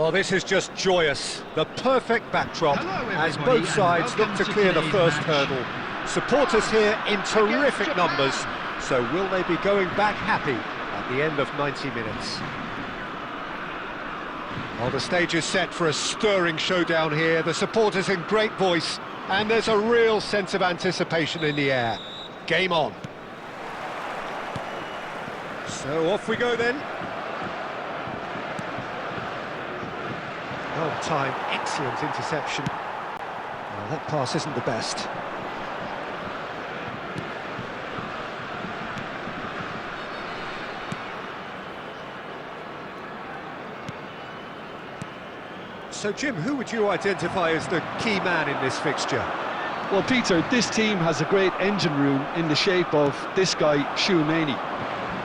Well, this is just joyous. The perfect backdrop as both sides look to clear the first hurdle. Supporters here in terrific numbers, so will they be going back happy at the end of 90 minutes? Well, the stage is set for a stirring showdown here. The supporters in great voice, and there's a real sense of anticipation in the air. Game on. So off we go then. Well timed, excellent interception. Well, that pass isn't the best. So Jim, who would you identify as the key man in this fixture? Well, Peter, this team has a great engine room in the shape of this guy, Tchouaméni.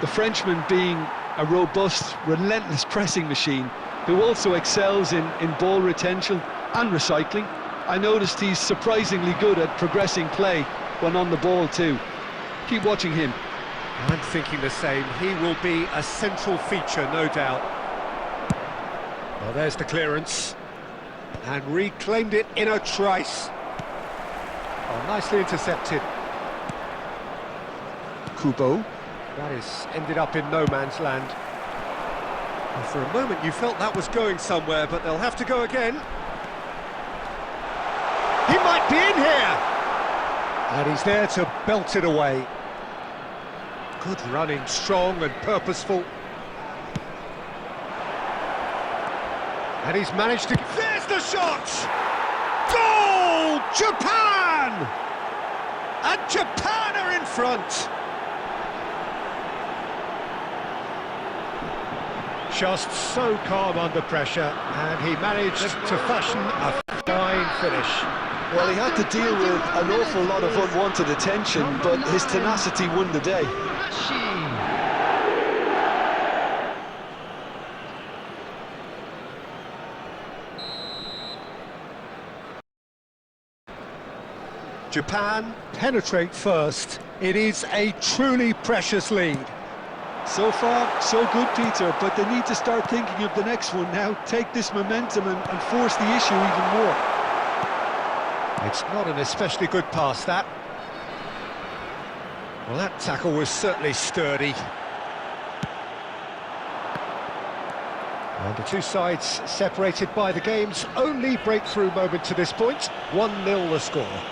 The Frenchman being a robust, relentless pressing machine who also excels in ball retention and recycling. I noticed he's surprisingly good at progressing play when on the ball too. Keep watching him. I'm thinking the same. He will be a central feature, no doubt. Well, there's the clearance. And reclaimed it in a trice. Oh, nicely intercepted. Kubo. That is ended up in no man's land. Well, for a moment you felt that was going somewhere, but they'll have to go again. He might be in here! And he's there to belt it away. Good running, strong and purposeful. And he's managed to... There's the shot! Goal! Japan! And Japan are in front! Just so calm under pressure, and he managed to fashion a fine finish. Well, he had to deal with an awful lot of unwanted attention, but his tenacity won the day. Japan penetrate first. It is a truly precious lead. So far, so good, Peter, but they need to start thinking of the next one now. Take this momentum and force the issue even more. It's not an especially good pass, that. Well, that tackle was certainly sturdy. And the two sides separated by the game's only breakthrough moment to this point. 1-0 the score.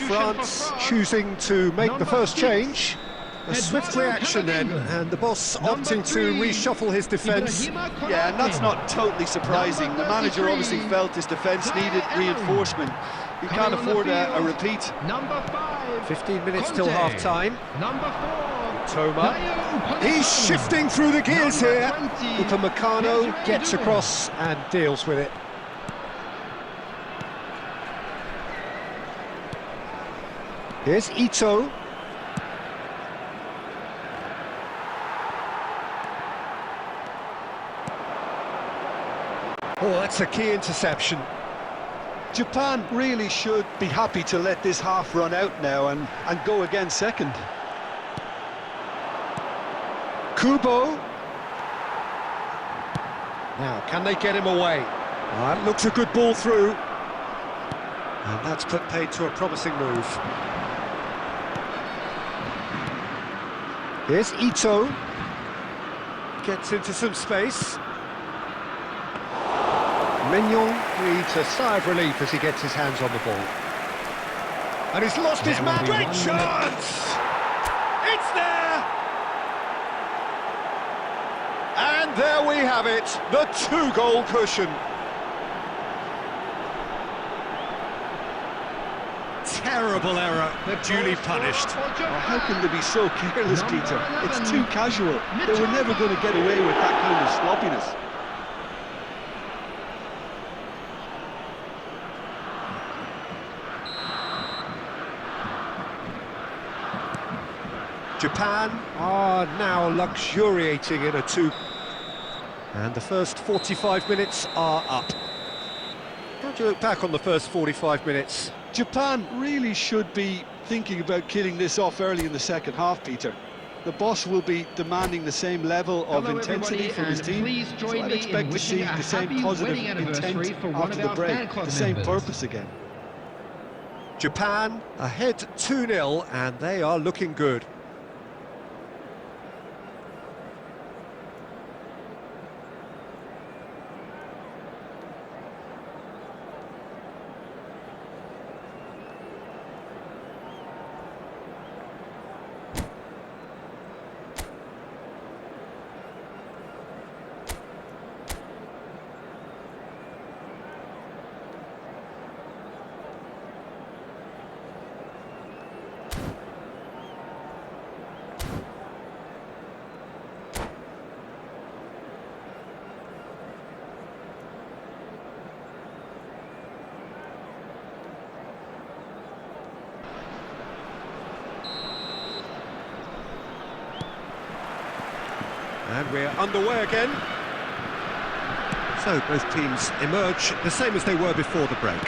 France choosing to make the first change. A swift reaction then, and the boss opting to reshuffle his defence. Yeah, and that's not totally surprising. The manager obviously felt his defence needed reinforcement. He can't afford a repeat. Number 5. 15 minutes till half-time. Number 4. Toma. He's shifting through the gears here. Upamecano gets across and deals with it. Here's Ito. Oh, that's a key interception. Japan really should be happy to let this half run out now and go again second. Kubo. Now, can they get him away? That looks a good ball through. And that's put paid to a promising move. Here's Ito. Gets into some space. Mignon breathes a sigh of relief as he gets his hands on the ball. And he's lost his man. Great chance! It's there! And there we have it, the 2-goal cushion. Terrible error, duly punished. Oh, how can they be so careless, Peter? It's too casual. They were never going to get away with that kind of sloppiness. Japan are now luxuriating in a 2. And the first 45 minutes are up. How do you look back on the first 45 minutes? Japan really should be thinking about killing this off early in the second half, Peter. The boss will be demanding the same level of intensity from his team, so I'd expect to see the same positive intent after the break, the same purpose again. Japan ahead 2-0, and they are looking good. And we're underway again. So both teams emerge the same as they were before the break.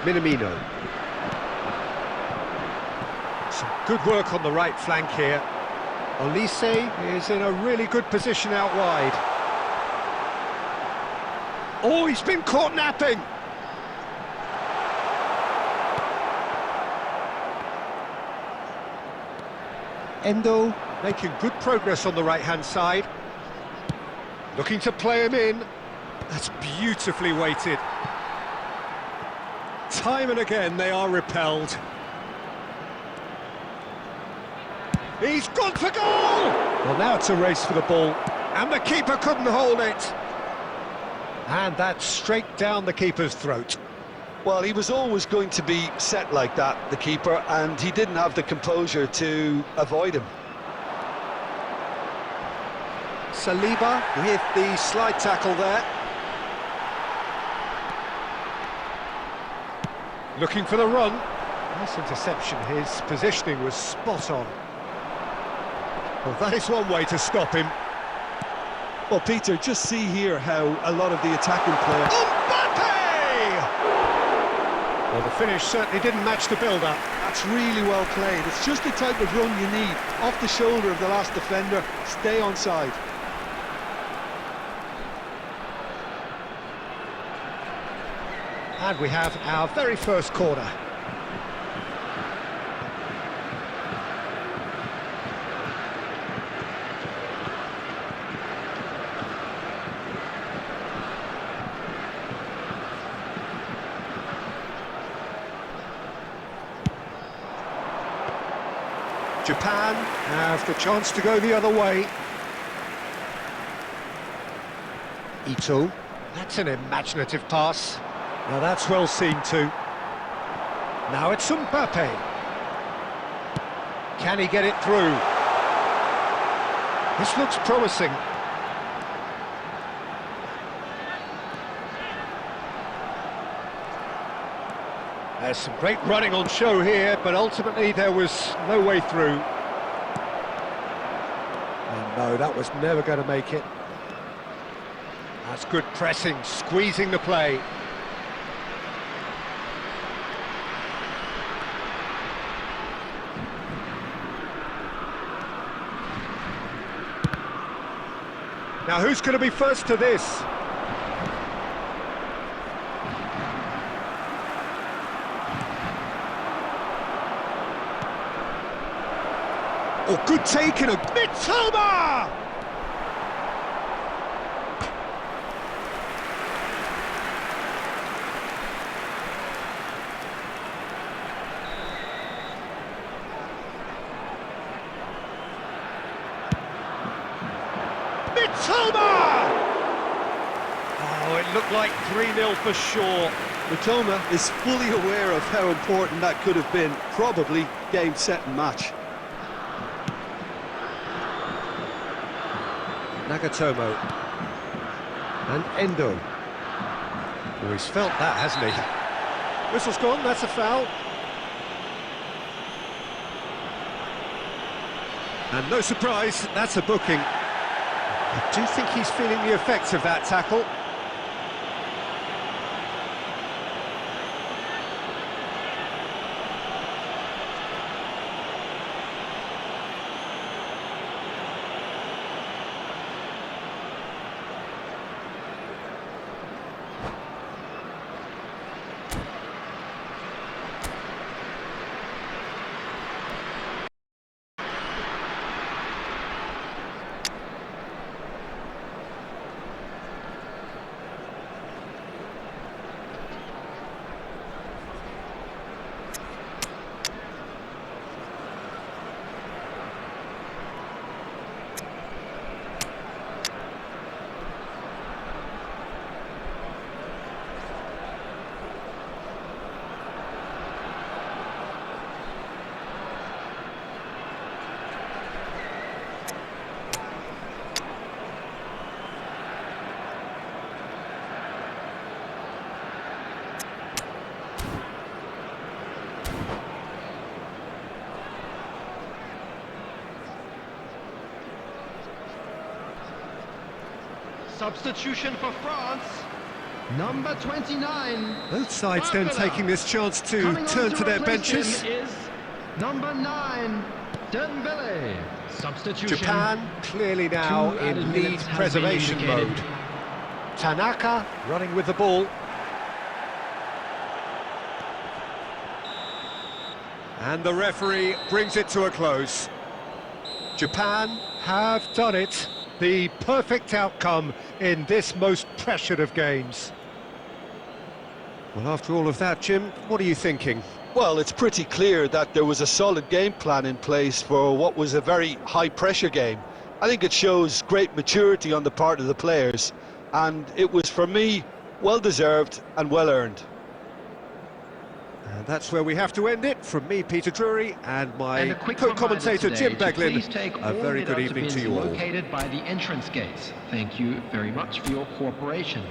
Minamino. Some good work on the right flank here. Olise is in a really good position out wide. Oh, he's been caught napping! Endo making good progress on the right-hand side. Looking to play him in. That's beautifully weighted. Time and again they are repelled. He's gone for goal! Well, now it's a race for the ball. And the keeper couldn't hold it. And that's straight down the keeper's throat. Well, he was always going to be set like that, the keeper, and he didn't have the composure to avoid him. Saliba with the slide tackle there. Looking for the run. Nice interception, his positioning was spot on. Well, that is one way to stop him. Well, Peter, just see here how a lot of the attacking players... Well, the finish certainly didn't match the build-up. That's really well played. It's just the type of run you need. Off the shoulder of the last defender, stay onside. And we have our very first corner. Japan have the chance to go the other way. Ito, that's an imaginative pass. Now that's well seen too. Now it's Mbappe. Can he get it through? This looks promising. There's some great running on show here, but ultimately there was no way through. And no, that was never going to make it. That's good pressing, squeezing the play. Now who's going to be first to this? Oh, good take and a Mitoma! Mitoma! Oh, it looked like 3-0 for sure. Mitoma is fully aware of how important that could have been. Probably game, set and match. Nagatomo and Endo. Oh, he's felt that, hasn't he? Whistle's gone, that's a foul. And no surprise, that's a booking. I do think he's feeling the effects of that tackle. Substitution for France, number 29. Both sides then taking this chance to turn to their benches. Is number 9, Dembele. Substitution. Japan clearly now in lead preservation mode. Tanaka running with the ball. And the referee brings it to a close. Japan have done it. The perfect outcome in this most pressured of games. Well, after all of that, Jim, what are you thinking? Well, it's pretty clear that there was a solid game plan in place for what was a very high-pressure game. I think it shows great maturity on the part of the players, and it was, for me, well-deserved and well-earned. And that's where we have to end it. From me, Peter Drury, and my quick co-commentator, reminder Jim Beglin. please take A very good evening to you all. Located by the entrance gates. Thank you very much for your cooperation.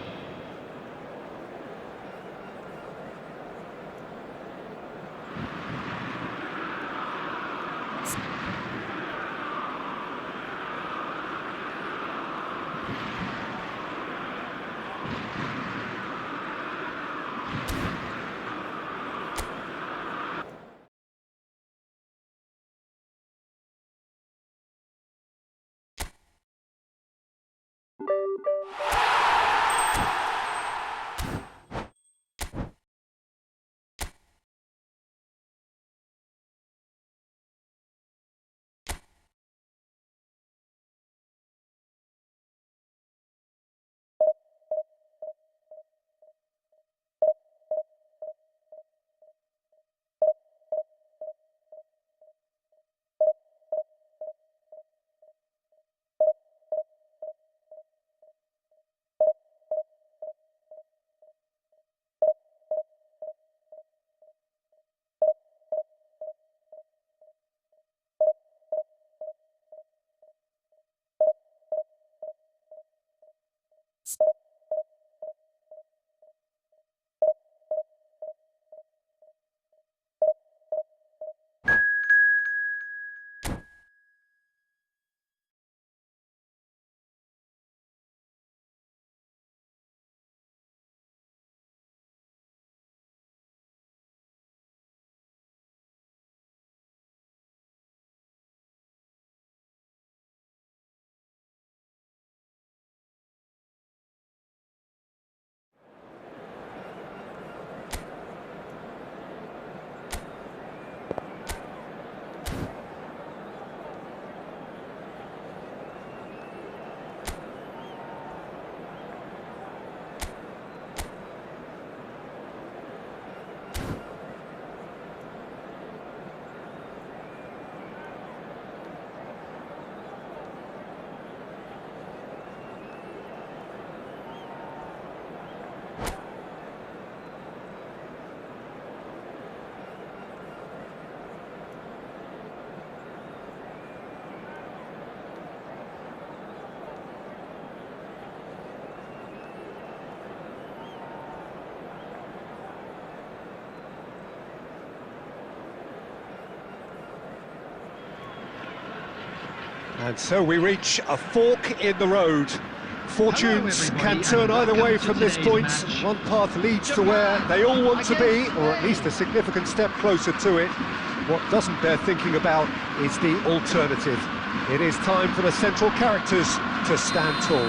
And so we reach a fork in the road. Fortunes can turn either way from this point. One path leads to where they all want to be, or at least a significant step closer to it. What doesn't bear thinking about is the alternative. It is time for the central characters to stand tall.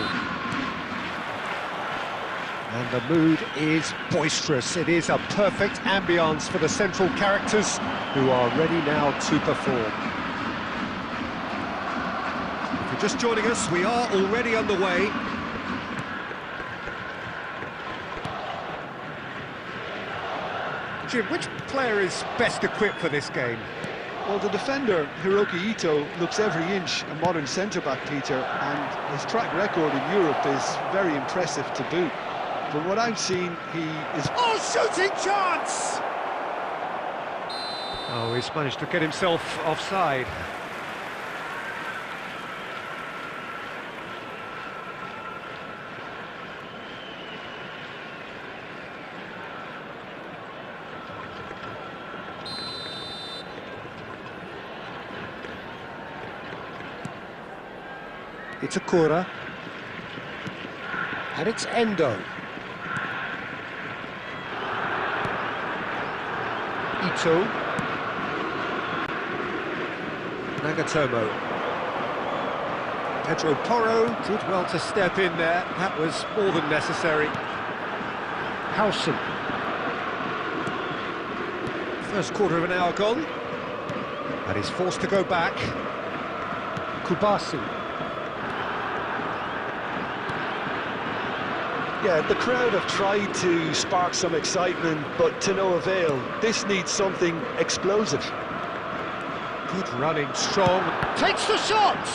And the mood is boisterous. It is a perfect ambience for the central characters who are ready now to perform. If you're just joining us, we are already underway. Jim, which player is best equipped for this game? Well, the defender, Hiroki Ito, looks every inch a modern centre-back, Peter, and his track record in Europe is very impressive to boot. From what I've seen, he is... Oh, shooting chance! Oh, he's managed to get himself offside. It's Akura. And it's Endo. Ito. Nagatomo. Pedro Porro did well to step in there. That was more than necessary. Howson. First quarter of an hour gone. And he's forced to go back. Kubasi. Yeah, the crowd have tried to spark some excitement, but to no avail. This needs something explosive. Good running, strong. Takes the shot!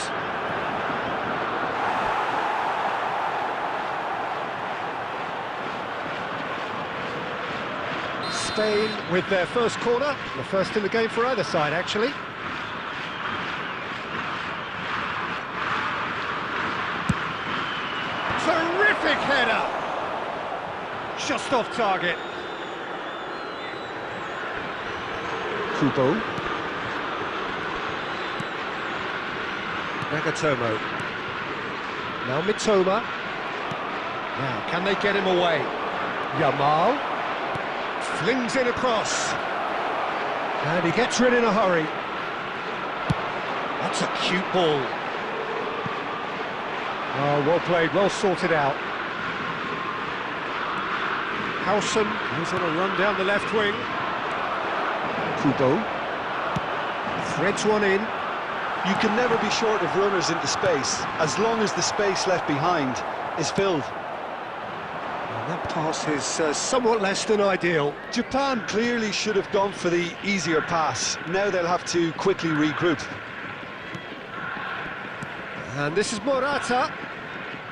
Spain with their first corner. The first in the game for either side, actually. Terrific header! Just off target. Kubo. Nagatomo. Now Mitoma. Now, can they get him away? Yamal. Flings in across. And he gets rid in a hurry. That's a cute ball. Oh, well played, well sorted out. Howson goes on a run down the left wing. Kubo threads one in. You can never be short of runners into space, as long as the space left behind is filled. And that pass is somewhat less than ideal. Japan clearly should have gone for the easier pass. Now they'll have to quickly regroup. And this is Morata.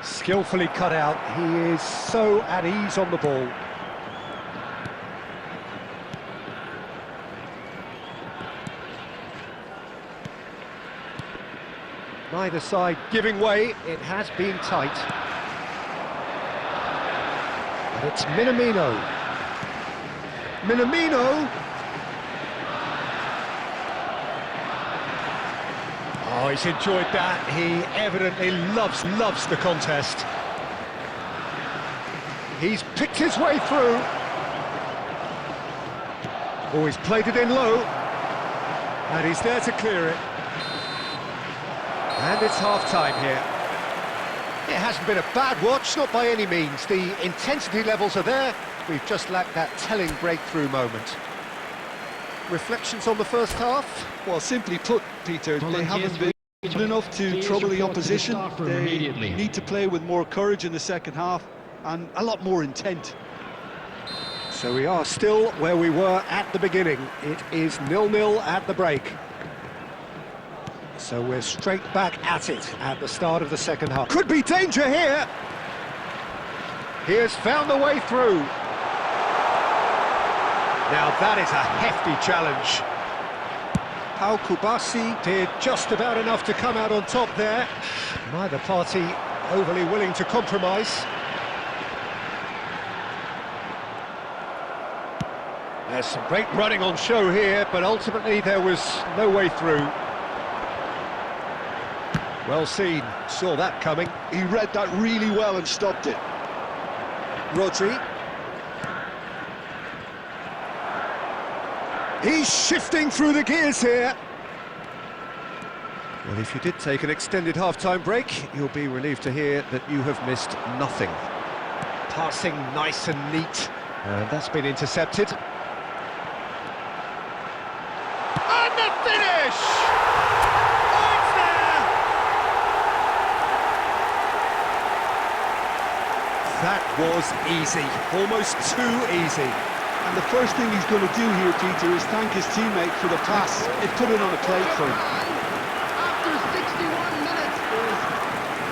Skillfully cut out. He is so at ease on the ball. Neither side giving way. It has been tight. And it's Minamino. Minamino. Oh, he's enjoyed that. He evidently loves the contest. He's picked his way through. Oh, he's played it in low. And he's there to clear it. And it's half-time here. It hasn't been a bad watch, not by any means. The intensity levels are there. We've just lacked that telling breakthrough moment. Reflections on the first half? Well, simply put, Peter, they haven't been good enough to trouble the opposition. They need to play with more courage in the second half and a lot more intent. So we are still where we were at the beginning. It is 0-0 at the break. So we're straight back at it at the start of the second half. Could be danger here! He has found the way through. Now that is a hefty challenge. Pau Kubasi did just about enough to come out on top there. Neither party overly willing to compromise. There's some great running on show here, but ultimately there was no way through. Well seen, saw that coming. He read that really well and stopped it. Rodri. He's shifting through the gears here. Well, if you did take an extended half-time break, you'll be relieved to hear that you have missed nothing. Passing nice and neat. And that's been intercepted. And the finish! Oh, it's there! That was easy, almost too easy. And the first thing he's going to do here, Peter, is thank his teammate for the pass. It put it on a plate for him. After 61 minutes is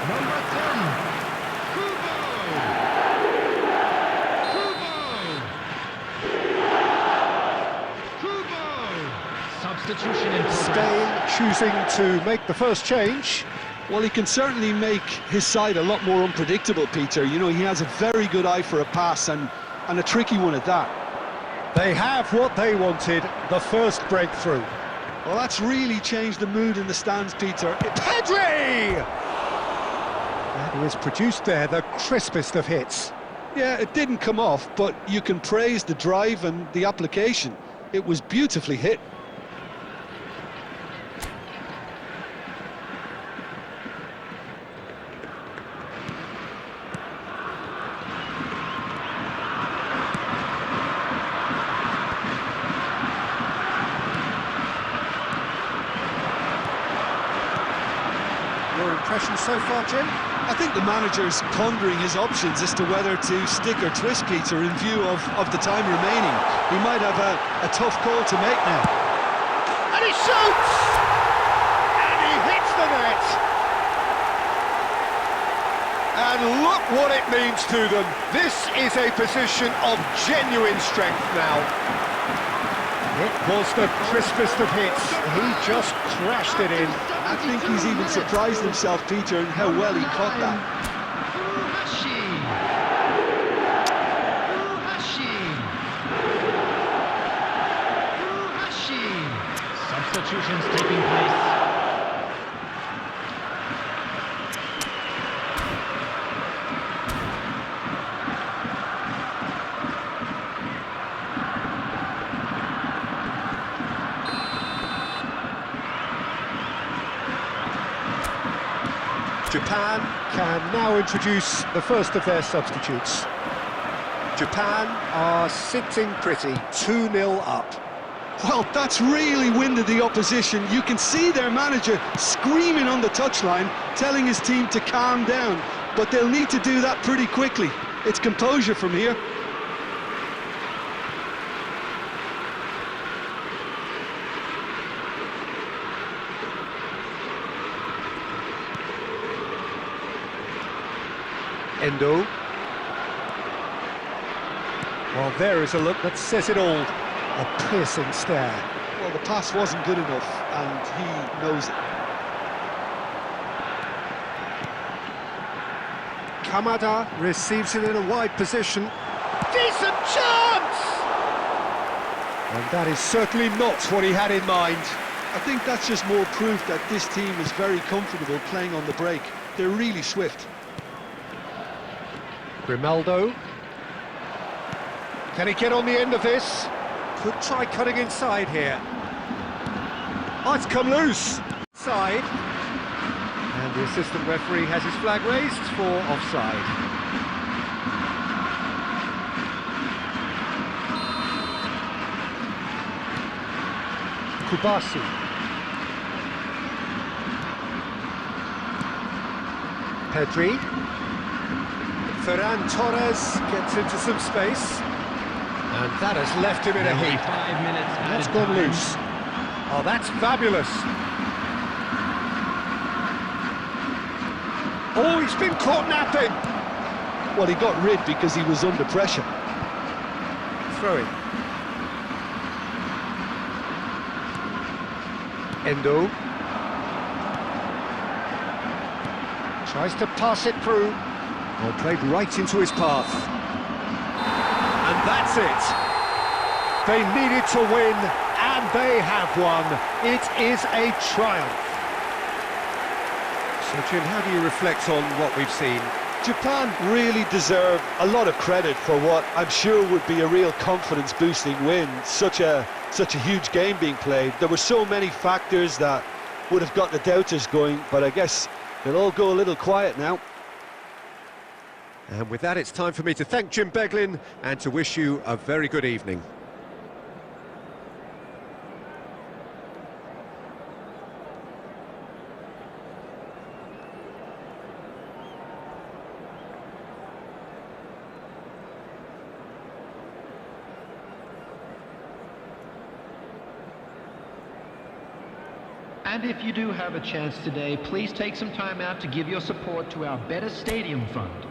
number 10, Kubo! Substitution in Spain choosing to make the first change. Well, he can certainly make his side a lot more unpredictable, Peter. You know, he has a very good eye for a pass and a tricky one at that. They have what they wanted, the first breakthrough. Well, that's really changed the mood in the stands, Peter. Pedri! And he has produced there the crispest of hits. Yeah, it didn't come off, but you can praise the drive and the application. It was beautifully hit. Your impression so far, Jim? I think the manager's pondering his options as to whether to stick or twist, Peter, in view of the time remaining. He might have a tough call to make now. And he shoots! And he hits the net! And look what it means to them. This is a position of genuine strength now. It was the crispest of hits. He just crashed it in. I think he's even surprised himself, Peter, in how well he caught that. Substitutions taking place. Japan can now introduce the first of their substitutes. Japan are sitting pretty, 2-0 up. Well, that's really winded the opposition. You can see their manager screaming on the touchline, telling his team to calm down. But they'll need to do that pretty quickly. It's composure from here. Endo. Well, there is a look that says it all. A piercing stare. Well, the pass wasn't good enough, and he knows it. Kamada receives it in a wide position. Decent chance! And that is certainly not what he had in mind. I think that's just more proof that this team is very comfortable playing on the break. They're really swift. Grimaldo. Can he get on the end of this? Could try cutting inside here. Oh, it's come loose. Side. And the assistant referee has his flag raised for offside. Kubasi. Pedri. Ferran Torres gets into some space. And that has left him in a heap. 5 minutes. That's gone loose. Oh, that's fabulous. Oh, he's been caught napping. Well, he got rid because he was under pressure. Throw it. Endo. Tries to pass it through. Oh, played right into his path. And that's it. They needed to win, and they have won. It is a triumph. So, Jim, how do you reflect on what we've seen? Japan really deserve a lot of credit for what I'm sure would be a real confidence-boosting win. Such a huge game being played. There were so many factors that would have got the doubters going, but I guess they'll all go a little quiet now. And with that, it's time for me to thank Jim Beglin and to wish you a very good evening. And if you do have a chance today, please take some time out to give your support to our Better Stadium Fund.